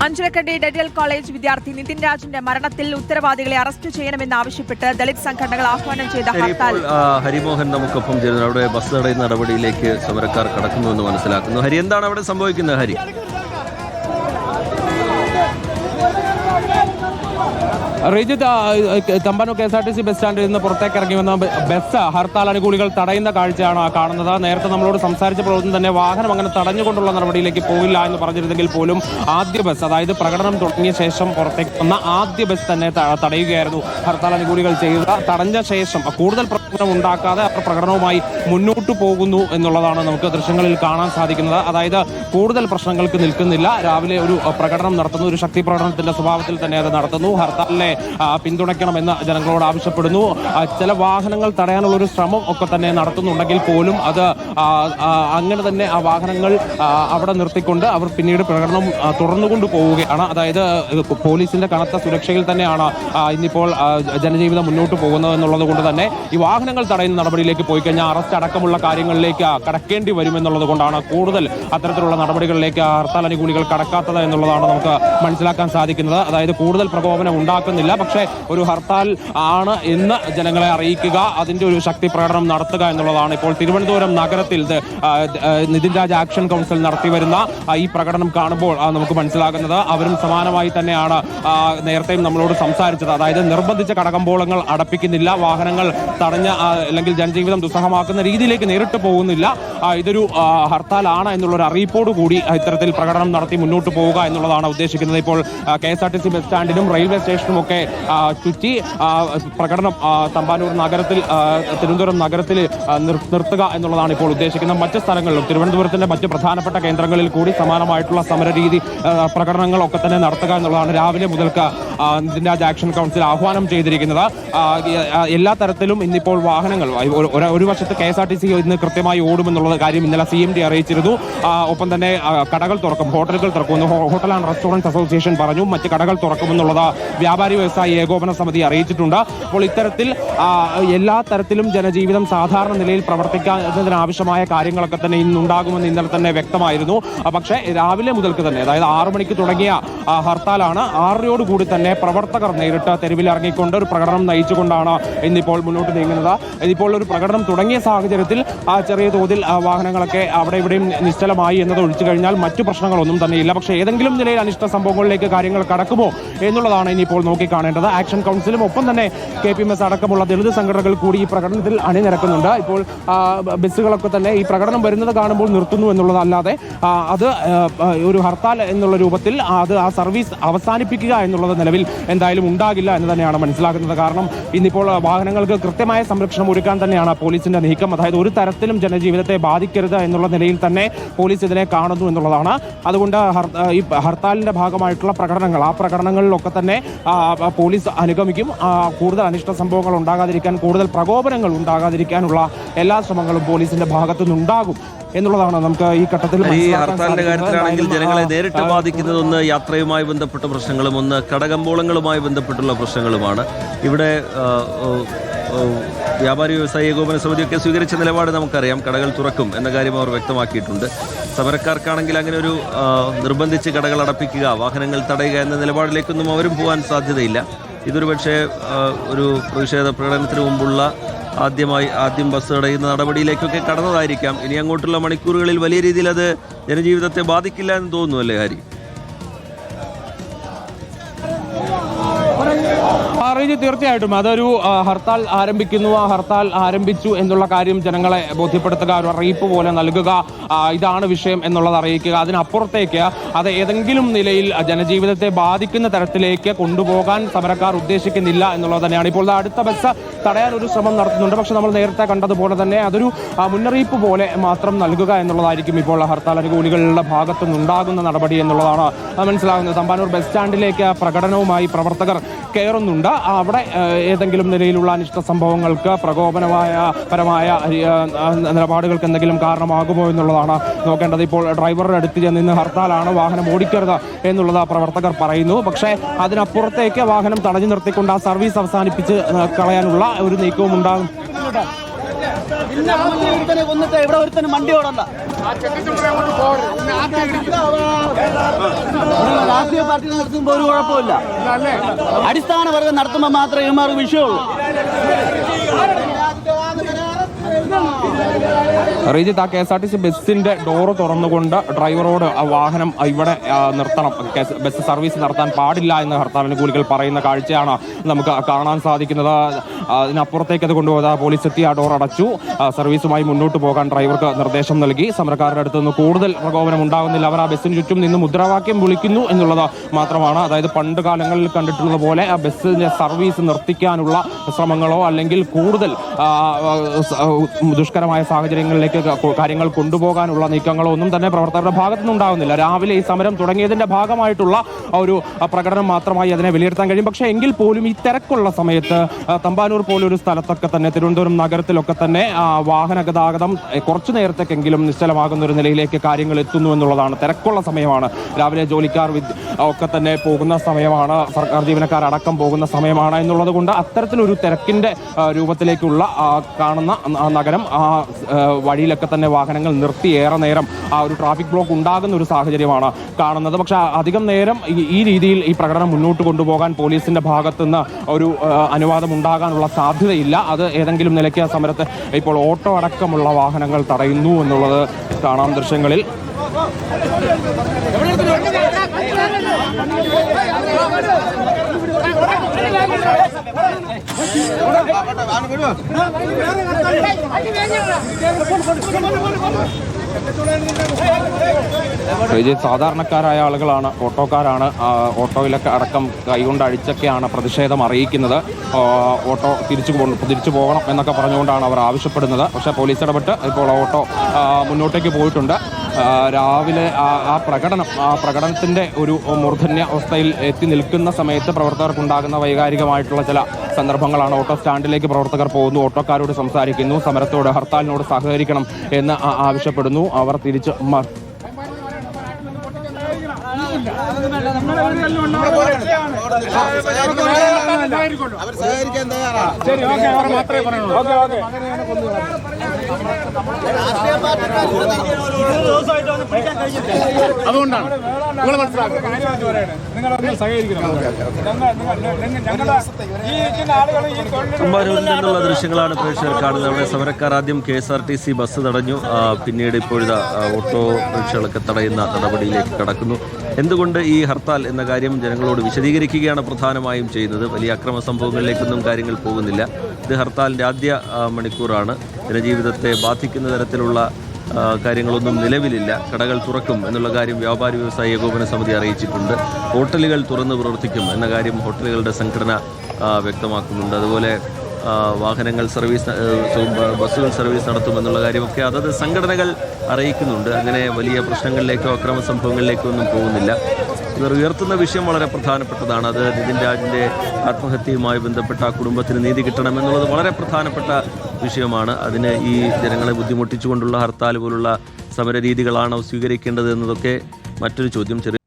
Anjarakandy dental college വിദ്യാർത്ഥി നിതിൻ രാജിന്റെ മരണത്തിൽ ഉത്തരവാദികളെ arrest ചെയ്യണമെന്നാവശ്യപ്പെട്ട് ദളിത് സംഘടനകൾ ആഹ്വാനം ചെയ്ത ഹർത്താൽ. ഹരിമോഹൻ നമുക്കൊപ്പം ചേരുന്നു. അവിടെ ബസ് തടയുന്ന നടപടിയിലേക്ക് സമരക്കാർ കടക്കുന്നുവെന്ന് മനസ്സിലാക്കുന്നു. ഹരി, എന്താണ് അവിടെ സംഭവിക്കുന്നത്? ഹരി, റിജിത്ത്, തമ്പാനൂർ KSRTC ബസ് സ്റ്റാൻഡിൽ നിന്ന് പുറത്തേക്ക് ഇറങ്ങി വന്ന ബസ് ഹർത്താൽ അനുകൂലികൾ തടയുന്ന കാഴ്ചയാണ് കാണുന്നത്. നേരത്തെ നമ്മളോട് സംസാരിച്ചപ്പോഴൊന്നും തന്നെ വാഹനം അങ്ങനെ തടഞ്ഞുകൊണ്ടുള്ള നടപടിയിലേക്ക് പോകില്ല എന്ന് പറഞ്ഞിരുന്നെങ്കിൽ പോലും ആദ്യ ബസ്, അതായത് പ്രകടനം തുടങ്ങിയ ശേഷം പുറത്തേക്ക് വന്ന ആദ്യ ബസ് തന്നെ തടയുകയായിരുന്നു ഹർത്താൽ അനുകൂലികൾ ചെയ്തത്. തടഞ്ഞ ശേഷം കൂടുതൽ പ്രകടനം ഉണ്ടാക്കാതെ അവർ പ്രകടനവുമായി മുന്നോട്ട് പോകുന്നു എന്നുള്ളതാണ് നമുക്ക് ദൃശ്യങ്ങളിൽ കാണാൻ സാധിക്കുന്നത്. അതായത് കൂടുതൽ പ്രശ്നങ്ങൾക്ക് നിൽക്കുന്നില്ല. രാവിലെ ഒരു പ്രകടനം നടത്തുന്നു, ഒരു ശക്തി പ്രകടനത്തിന്റെ സ്വഭാവത്തിൽ തന്നെ അത് നടത്തുന്നു. ഹർത്താലിനെ പിന്തുണയ്ക്കണമെന്ന് ജനങ്ങളോട് ആവശ്യപ്പെടുന്നു. ചില വാഹനങ്ങൾ തടയാനുള്ള ഒരു ശ്രമം ഒക്കെ തന്നെ നടത്തുന്നുണ്ടെങ്കിൽ പോലും അത് അങ്ങനെ തന്നെ ആ വാഹനങ്ങൾ അവിടെ നിർത്തിക്കൊണ്ട് അവർ പിന്നീട് പ്രകടനം തുടർന്നുകൊണ്ട് പോവുകയാണ്. അതായത് പോലീസിന്റെ കനത്ത സുരക്ഷയിൽ തന്നെയാണ് ഇന്നിപ്പോൾ ജനജീവിതം മുന്നോട്ട് പോകുന്നത് എന്നുള്ളത് കൊണ്ട് തന്നെ ഈ വാഹനങ്ങൾ തടയുന്ന നടപടിയിലേക്ക് പോയി കഴിഞ്ഞാൽ അറസ്റ്റ് അടക്കമുള്ള കാര്യങ്ങളിലേക്ക് കടക്കേണ്ടി വരുമെന്നുള്ളത് കൊണ്ടാണ് കൂടുതൽ അത്തരത്തിലുള്ള നടപടികളിലേക്ക് ഹർത്താൽ അനുകൂലികൾ കടക്കാത്തത് എന്നുള്ളതാണ് നമുക്ക് മനസ്സിലാക്കാൻ സാധിക്കുന്നത്. അതായത് കൂടുതൽ പ്രകോപനം ഉണ്ടാക്കുന്നില്ല, പക്ഷേ ഒരു ഹർത്താൽ ആണ് എന്ന് ജനങ്ങളെ അറിയിക്കുക, അതിന്റെ ഒരു ശക്തി പ്രകടനം നടത്തുക എന്നുള്ളതാണ് ഇപ്പോൾ തിരുവനന്തപുരം നഗരത്തിൽ നിതിൻ രാജ് ആക്ഷൻ കൗൺസിൽ നടത്തിവരുന്ന ഈ പ്രകടനം കാണുമ്പോൾ നമുക്ക് മനസ്സിലാകുന്നത്. അവരും സമാനമായി തന്നെയാണ് നേരത്തെയും നമ്മളോട് സംസാരിച്ചത്. അതായത് നിർബന്ധിച്ച കടകമ്പോളങ്ങൾ അടപ്പിക്കുന്നില്ല, വാഹനങ്ങൾ തടഞ്ഞ അല്ലെങ്കിൽ ജനജീവിതം ദുസ്സഹമാക്കുന്ന രീതിയിലേക്ക് നേരിട്ട് പോകുന്നില്ല. ഇതൊരു ഹർത്താലാണ് എന്നുള്ളൊരു അറിയിപ്പോട് കൂടി ഇത്തരത്തിൽ പ്രകടനം നടത്തി മുന്നോട്ട് പോവുക എന്നുള്ളതാണ് ഉദ്ദേശിക്കുന്നത്. ഇപ്പോൾ KSRTC ബസ് സ്റ്റാൻഡിനും റെയിൽവേ സ്റ്റേഷനും ഒക്കെ ചുറ്റി പ്രകടനം തമ്പാനൂർ നഗരത്തിൽ, തിരുവനന്തപുരം നഗരത്തിൽ നിർത്തുക എന്നുള്ളതാണ് ഇപ്പോൾ ഉദ്ദേശിക്കുന്നത്. മറ്റ് സ്ഥലങ്ങളിലും തിരുവനന്തപുരത്തിന്റെ മറ്റ് പ്രധാനപ്പെട്ട കേന്ദ്രങ്ങളിൽ കൂടി സമാനമായിട്ടുള്ള സമരരീതി പ്രകടനങ്ങളൊക്കെ തന്നെ നടത്തുക എന്നുള്ളതാണ് രാവിലെ മുതൽക്ക് നിതിൻ രാജ് ആക്ഷൻ കൗൺസിൽ ആഹ്വാനം ചെയ്തിരിക്കുന്നത്. എല്ലാ തരത്തിലും ഇന്നിപ്പോൾ വാഹനങ്ങൾ ഒരു വശത്ത് KSRTC ഇന്ന് കൃത്യമായി ഓടുമെന്നുള്ള കാര്യം ഇന്നലെ CMD അറിയിച്ചിരുന്നു. ഒപ്പം തന്നെ കടകൾ തുറക്കും, ഹോട്ടലുകൾ തുറക്കുമെന്ന് ഹോട്ടൽ ആൻഡ് റെസ്റ്റോറൻറ്റ് അസോസിയേഷൻ പറഞ്ഞു. മറ്റ് കടകൾ തുറക്കുമെന്നുള്ളത് വ്യാപാരി വ്യവസായി ഏകോപന സമിതി അറിയിച്ചിട്ടുണ്ട്. അപ്പോൾ ഇത്തരത്തിൽ എല്ലാ തരത്തിലും ജനജീവിതം സാധാരണ നിലയിൽ പ്രവർത്തിക്കുന്നതിനാവശ്യമായ കാര്യങ്ങളൊക്കെ തന്നെ ഇന്നുണ്ടാകുമെന്ന് ഇന്നലെ തന്നെ വ്യക്തമായിരുന്നു. പക്ഷേ രാവിലെ മുതൽക്ക് തന്നെ, അതായത് 6 മണിക്ക് തുടങ്ങിയ ഹർത്താലാണ് 6:00 കൂടി തന്നെ പ്രവർത്തകർ നേരിട്ട് തെരുവിലിറങ്ങിക്കൊണ്ട് ഒരു പ്രകടനം നയിച്ചുകൊണ്ടാണ് ഇന്നിപ്പോൾ മുന്നോട്ട് നീങ്ങുന്നത്. ഇതിപ്പോൾ ഒരു പ്രകടനം തുടങ്ങിയ സാഹചര്യത്തിൽ ചെറിയ തോതിൽ വാഹനങ്ങളൊക്കെ അവിടെ ഇവിടെയും നിശ്ചലമായി എന്നത് ഒഴിച്ചു കഴിഞ്ഞാൽ മറ്റു പ്രശ്നങ്ങളൊന്നും തന്നെയില്ല. പക്ഷേ ഏതെങ്കിലും നിലയിൽ അനിഷ്ട സംഭവങ്ങളിലേക്ക് കാര്യങ്ങൾ കടക്കുമോ എന്നുള്ളതാണ് ഇനിയിപ്പോൾ നോക്കിക്കാണേണ്ടത്. ആക്ഷൻ കൗൺസിലും ഒപ്പം തന്നെ KPMS അടക്കമുള്ള ദളിത് സംഘടനകൾ കൂടി ഈ പ്രകടനത്തിൽ അണിനിരക്കുന്നുണ്ട്. ഇപ്പോൾ ബസ്സുകളൊക്കെ തന്നെ ഈ പ്രകടനം വരുന്നത് കാണുമ്പോൾ നിർത്തുന്നു എന്നുള്ളതല്ലാതെ അത് ഒരു ഹർത്താൽ എന്നുള്ള രൂപത്തിൽ അത് ആ സർവീസ് അവസാനിപ്പിക്കുക എന്നുള്ളത് നിലവിൽ എന്തായാലും ഉണ്ടാകില്ല എന്ന് തന്നെയാണ് മനസ്സിലാക്കുന്നത്. കാരണം ഇന്നിപ്പോൾ വാഹനങ്ങൾക്ക് കൃത്യമായ സംരക്ഷണം ഒരുക്കാൻ തന്നെയാണ് പോലീസിന്റെ നീക്കം. അതായത് ഒരു തരത്തിലും ജനജീവിതത്തെ ബാധിക്കരുത് എന്നുള്ള നിലയിൽ തന്നെ പോലീസ് ഇതിനെ കാണുന്നു എന്നുള്ളതാണ്. അതുകൊണ്ട് ഈ ഹർത്താലിന്റെ ഭാഗമായിട്ടുള്ള പ്രകടനങ്ങൾ, ആ പ്രകടനങ്ങളിലൊക്കെ തന്നെ പോലീസ് അനുഗമിക്കും. കൂടുതൽ അനിഷ്ട സംഭവങ്ങൾ ഉണ്ടാകാതിരിക്കാൻ, കൂടുതൽ പ്രകോപനങ്ങൾ ഉണ്ടാകാതിരിക്കാനുള്ള എല്ലാ ശ്രമങ്ങളും പോലീസിന്റെ ഭാഗത്തു നിന്നുണ്ടാകും എന്നുള്ളതാണ് നമുക്ക് ഈ ഘട്ടത്തിൽ. ഈ ഹർത്താലിന്റെ കാര്യത്തിലാണെങ്കിൽ ജനങ്ങളെ നേരിട്ട് ബാധിക്കുന്നത് ഒന്ന് യാത്രയുമായി ബന്ധപ്പെട്ട പ്രശ്നങ്ങളും ഒന്ന് കടകമ്പോളങ്ങളുമായി ബന്ധപ്പെട്ടുള്ള പ്രശ്നങ്ങളുമാണ്. ഇവിടെ വ്യാപാരി വ്യവസായി ഏകോപന സമിതിയൊക്കെ സ്വീകരിച്ച നിലപാട് നമുക്കറിയാം. കടകൾ തുറക്കും എന്ന കാര്യം അവർ വ്യക്തമാക്കിയിട്ടുണ്ട്. സമരക്കാർക്കാണെങ്കിൽ അങ്ങനെ ഒരു നിർബന്ധിച്ച് കടകൾ അടപ്പിക്കുക, വാഹനങ്ങൾ തടയുക എന്ന നിലപാടിലേക്കൊന്നും അവരും പോകാൻ സാധ്യതയില്ല. ഇതൊരു പക്ഷേ ഒരു പ്രതിഷേധ പ്രകടനത്തിന് മുമ്പുള്ള ആദ്യം ബസ് തടയുന്ന നടപടിയിലേക്കൊക്കെ കടന്നതായിരിക്കാം. ഇനി അങ്ങോട്ടുള്ള മണിക്കൂറുകളിൽ വലിയ രീതിയിൽ അത് ജനജീവിതത്തെ ബാധിക്കില്ല എന്ന് തോന്നുന്നു, അല്ലേ ഹരി? തീർച്ചയായിട്ടും അതൊരു ഹർത്താൽ ആരംഭിക്കുന്നു, ആ ഹർത്താൽ ആരംഭിച്ചു എന്നുള്ള കാര്യം ജനങ്ങളെ ബോധ്യപ്പെടുത്തുക, ഒരു അറിയിപ്പ് പോലെ നൽകുക, ഇതാണ് വിഷയം എന്നുള്ളത് അറിയിക്കുക. അതിനപ്പുറത്തേക്ക് അത് ഏതെങ്കിലും നിലയിൽ ജനജീവിതത്തെ ബാധിക്കുന്ന തരത്തിലേക്ക് കൊണ്ടുപോകാൻ സമരക്കാർ ഉദ്ദേശിക്കുന്നില്ല എന്നുള്ളത് തന്നെയാണ്. ഇപ്പോൾ അടുത്ത ബസ് തടയാൻ ഒരു ശ്രമം നടത്തുന്നുണ്ട്. പക്ഷെ നമ്മൾ നേരത്തെ കണ്ടതുപോലെ തന്നെ അതൊരു മുന്നറിയിപ്പ് പോലെ മാത്രം നൽകുക എന്നുള്ളതായിരിക്കും ഇപ്പോൾ ഹർത്താൽ അനുകൂലികളുടെ ഭാഗത്തു നിന്നുണ്ടാകുന്ന നടപടി എന്നുള്ളതാണ് മനസ്സിലാകുന്നത്. തമ്പാനൂർ ബസ് സ്റ്റാൻഡിലേക്ക് പ്രകടനവുമായി പ്രവർത്തകർ കയറുന്നുണ്ട്. അവിടെ ഏതെങ്കിലും നിലയിലുള്ള അനിഷ്ട സംഭവങ്ങൾക്ക് പ്രകോപനപരമായ നിലപാടുകൾക്ക് എന്തെങ്കിലും കാരണമാകുമോ എന്നുള്ളതാണ് നോക്കേണ്ടത്. ഇപ്പോൾ ഡ്രൈവറുടെ അടുത്ത് നിന്ന് ഹർത്താലാണ്, വാഹനം ഓടിക്കരുത് എന്നുള്ളത് പ്രവർത്തകർ പറയുന്നു. പക്ഷേ അതിനപ്പുറത്തേക്ക് വാഹനം തടഞ്ഞു നിർത്തിക്കൊണ്ട് ആ സർവീസ് അവസാനിപ്പിച്ച് കളയാനുള്ള ഒരു നീക്കവും ഉണ്ടാകും. രാഷ്ട്രീയ പാർട്ടി നടത്തുമ്പോൾ ഒരു കുഴപ്പമില്ല. അടിസ്ഥാന വർഗം നടത്തുമ്പോൾ മാത്രമേ ഇവന്മാർക്ക് വിഷയമുള്ളൂ. റീജിത്ത്, ആ KSRTC ബസ്സിന്റെ ഡോറ് തുറന്നുകൊണ്ട് ഡ്രൈവറോട് ആ വാഹനം ഇവിടെ നിർത്തണം, ബസ് സർവീസ് നടത്താൻ പാടില്ല എന്ന് ഹർത്താൽ അനുകൂലികൾ പറയുന്ന കാഴ്ചയാണ് നമുക്ക് കാണാൻ സാധിക്കുന്നത്. അതിനപ്പുറത്തേക്ക് അത് കൊണ്ടുപോകാൻ പോലീസ് എത്തി ആ ഡോർ അടച്ചു. സർവീസുമായി മുന്നോട്ട് പോകാൻ ഡ്രൈവർക്ക് നിർദ്ദേശം നൽകി. സമരക്കാരുടെ അടുത്ത് നിന്ന് കൂടുതൽ പ്രകോപനം ഉണ്ടാകുന്നില്ല. അവർ ആ ബസ്സിന് ചുറ്റും നിന്ന് മുദ്രാവാക്യം വിളിക്കുന്നു എന്നുള്ളത് മാത്രമാണ്. അതായത് പണ്ട് കാലങ്ങളിൽ കണ്ടിട്ടുള്ളത് പോലെ ആ ബസ്സിന്റെ സർവീസ് നിർത്തിക്കാനുള്ള ശ്രമങ്ങളോ അല്ലെങ്കിൽ കൂടുതൽ ദുഷ്കരമായ സാഹചര്യങ്ങളിലേക്ക് കാര്യങ്ങൾ കൊണ്ടുപോകാനുള്ള നീക്കങ്ങളോ ഒന്നും തന്നെ പ്രവർത്തകരുടെ ഭാഗത്തു നിന്നുണ്ടാകുന്നില്ല. രാവിലെ ഈ സമരം തുടങ്ങിയതിന്റെ ഭാഗമായിട്ടുള്ള ഒരു പ്രകടനം മാത്രമായി അതിനെ വിലയിരുത്താൻ കഴിയും. പക്ഷേ എങ്കിൽ പോലും ഈ തിരക്കുള്ള സമയത്ത് തമ്പാനൂർ പോലൊരു സ്ഥലത്തൊക്കെ തന്നെ, തിരുവനന്തപുരം നഗരത്തിലൊക്കെ തന്നെ വാഹന ഗതാഗതം കുറച്ചു നേരത്തേക്കെങ്കിലും നിശ്ചലമാകുന്ന ഒരു നിലയിലേക്ക് കാര്യങ്ങൾ എത്തുന്നു എന്നുള്ളതാണ്. തിരക്കുള്ള സമയമാണ്, രാവിലെ ജോലിക്കാർ ഒക്കെ തന്നെ പോകുന്ന സമയമാണ്, സർക്കാർ ജീവനക്കാരടക്കം പോകുന്ന സമയമാണ് എന്നുള്ളത് കൊണ്ട് അത്തരത്തിലൊരു തിരക്കിന്റെ രൂപത്തിലേക്കുള്ള കാണുന്ന നഗരം, ആ വഴിയിലൊക്കെ തന്നെ വാഹനങ്ങൾ നിർത്തി ഏറെ നേരം ആ ഒരു ട്രാഫിക് ബ്ലോക്ക് ഉണ്ടാകുന്ന ഒരു സാഹചര്യമാണ് കാണുന്നത്. പക്ഷെ അധികം നേരം ഈ രീതിയിൽ ഈ പ്രകടനം മുന്നോട്ട് കൊണ്ടുപോകാൻ പോലീസിന്റെ ഭാഗത്തുനിന്ന് ഒരു അനുവാദം ഉണ്ടാകാനുള്ള സാധ്യതയില്ല. അത് ഏതെങ്കിലും നിലയ്ക്ക് സമരത്തെ ഇപ്പോൾ ഓട്ടോ അടക്കമുള്ള വാഹനങ്ങൾ തടയുന്നു എന്നുള്ളത് കാണാം ദൃശ്യങ്ങളിൽ. സാധാരണക്കാരായ ആളുകളാണ്, ഓട്ടോക്കാരാണ്. ഓട്ടോയിലൊക്കെ അടക്കം കൈകൊണ്ട് അടിച്ചൊക്കെയാണ് പ്രതിഷേധം അറിയിക്കുന്നത്. ഓട്ടോ തിരിച്ചു പോകണം എന്നൊക്കെ പറഞ്ഞുകൊണ്ടാണ് അവർ ആവശ്യപ്പെടുന്നത്. പക്ഷേ പോലീസ് ഇടപെട്ട് ഇപ്പോൾ ഓട്ടോ മുന്നോട്ടേക്ക് പോയിട്ടുണ്ട്. രാവിലെ ആ പ്രകടനത്തിൻ്റെ ഒരു മൂർധന്യ അവസ്ഥയിൽ എത്തി നിൽക്കുന്ന സമയത്ത് പ്രവർത്തകർക്കുണ്ടാകുന്ന വൈകാരികമായിട്ടുള്ള ചില സന്ദർഭങ്ങളാണ്. ഓട്ടോ സ്റ്റാൻഡിലേക്ക് പ്രവർത്തകർ പോകുന്നു, ഓട്ടോക്കാരോട് സംസാരിക്കുന്നു, സമരത്തോട് ഹർത്താലിനോട് സഹകരിക്കണം എന്ന് ആവശ്യപ്പെടുന്നു. അവർ തിരിച്ച് അതുകൊണ്ടാണ് നിങ്ങൾ മനസ്സിലാക്കുക, നിങ്ങളൊന്ന് സഹകരിക്കണം. തമ്പാനൂരിൽ നിന്നുള്ള ദൃശ്യങ്ങളാണ് പ്രേക്ഷകർ കാണുന്നത്. അവിടെ സമരക്കാർ ആദ്യം KSRTC ബസ് തടഞ്ഞു, പിന്നീട് ഇപ്പോഴത്തെ ഓട്ടോ റിക്ഷകളൊക്കെ തടയുന്ന നടപടിയിലേക്ക് കടക്കുന്നു. എന്തുകൊണ്ട് ഈ ഹർത്താൽ എന്ന കാര്യം ജനങ്ങളോട് വിശദീകരിക്കുകയാണ് പ്രധാനമായും ചെയ്യുന്നത്. വലിയ അക്രമ സംഭവങ്ങളിലേക്കൊന്നും കാര്യങ്ങൾ പോകുന്നില്ല. ഇത് ഹർത്താലിൻ്റെ ആദ്യ മണിക്കൂറാണ്. ജനജീവിതത്തെ ബാധിക്കുന്ന തരത്തിലുള്ള കാര്യങ്ങളൊന്നും നിലവിലില്ല. കടകൾ തുറക്കും എന്നുള്ള കാര്യം വ്യാപാരി വ്യവസായ ഏകോപന സമിതി അറിയിച്ചിട്ടുണ്ട്. ഹോട്ടലുകൾ തുറന്ന് പ്രവർത്തിക്കും എന്ന കാര്യം ഹോട്ടലുകളുടെ സംഘടന വ്യക്തമാക്കുന്നുണ്ട്. അതുപോലെ വാഹനങ്ങൾ സർവീസ്, ബസ്സുകൾ സർവീസ് നടത്തുമെന്നുള്ള കാര്യമൊക്കെ അതത് സംഘടനകൾ അറിയിക്കുന്നുണ്ട്. അങ്ങനെ വലിയ പ്രശ്നങ്ങളിലേക്കോ അക്രമ സംഭവങ്ങളിലേക്കോ ഒന്നും പോകുന്നില്ല. ഇവർ ഉയർത്തുന്ന വിഷയം വളരെ പ്രധാനപ്പെട്ടതാണ്. അത് നിതിൻ രാജിൻ്റെ ആത്മഹത്യയുമായി ബന്ധപ്പെട്ട ആ കുടുംബത്തിന് നീതി കിട്ടണമെന്നുള്ളത് വളരെ പ്രധാനപ്പെട്ട വിഷയമാണ്. അതിന് ഈ ജനങ്ങളെ ബുദ്ധിമുട്ടിച്ചുകൊണ്ടുള്ള ഹർത്താൽ പോലുള്ള സമരരീതികളാണോ സ്വീകരിക്കേണ്ടത് എന്നതൊക്കെ മറ്റൊരു ചോദ്യം. ചെറിയ